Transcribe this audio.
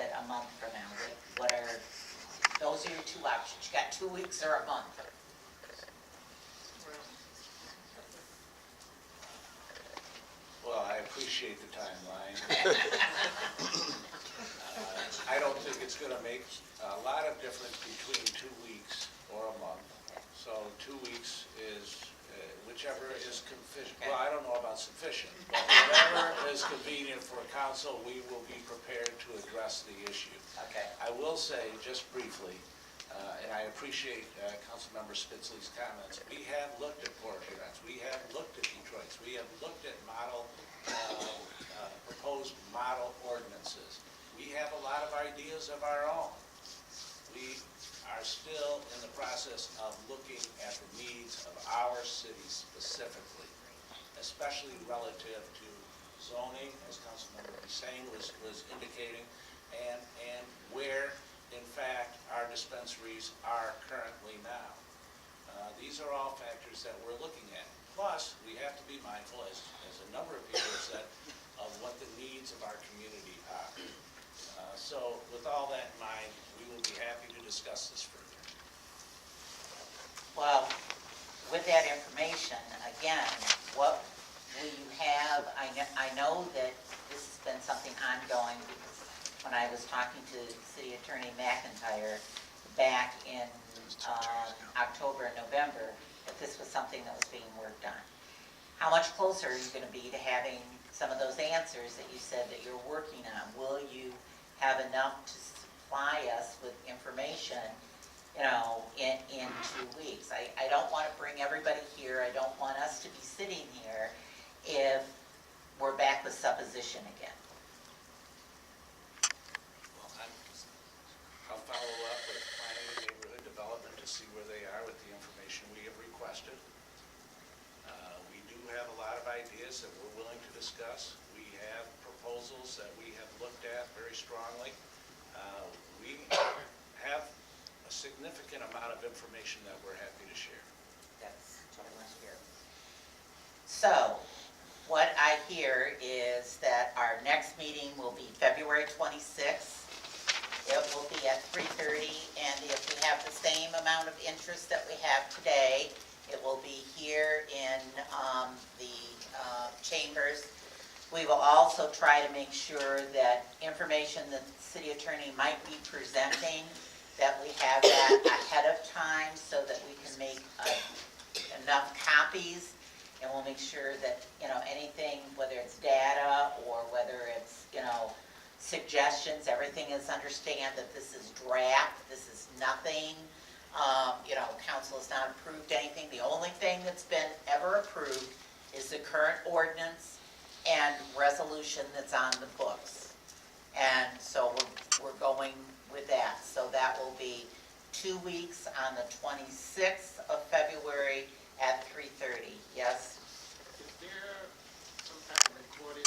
it a month from now? What are, those are your two options. You got 2 weeks or a month. Well, I appreciate the timeline. I don't think it's going to make a lot of difference between 2 weeks or a month. So 2 weeks is whichever is sufficient. Well, I don't know about sufficient, but whatever is convenient for council, we will be prepared to address the issue. Okay. I will say, just briefly, and I appreciate Councilmember Spitzley's comments, we have looked at Portuguese, we have looked at Detroit's, we have looked at proposed model ordinances. We have a lot of ideas of our own. We are still in the process of looking at the needs of our city specifically, especially relative to zoning, as Councilmember Hussein was indicating, and where, in fact, our dispensaries are currently now. These are all factors that we're looking at. Plus, we have to be mindful, as a number of people have said, of what the needs of our community are. So with all that in mind, we will be happy to discuss this further. Well, with that information, again, what will you have? I know that this has been something ongoing because when I was talking to City Attorney McIntyre back in October and November, that this was something that was being worked on. How much closer are you going to be to having some of those answers that you said that you're working on? Will you have enough to supply us with information, you know, in 2 weeks? I don't want to bring everybody here. I don't want us to be sitting here if we're back with supposition again. Well, I'll follow up with planning and neighborhood development to see where they are with the information we have requested. We do have a lot of ideas that we're willing to discuss. We have proposals that we have looked at very strongly. We have a significant amount of information that we're happy to share. That's what I want to hear. So, what I hear is that our next meeting will be February 26th. It will be at 3:30, and if we have the same amount of interest that we have today, it will be here in the chambers. We will also try to make sure that information that the city attorney might be presenting, that we have that ahead of time so that we can make enough copies, and we'll make sure that, you know, anything, whether it's data or whether it's, you know, suggestions, everything is understand that this is draft, this is nothing. You know, council has not approved anything. The only thing that's been ever approved is the current ordinance and resolution that's on the books. And so we're going with that. So that will be 2 weeks on the 26th of February at 3:30. Yes? Is there some type of recorded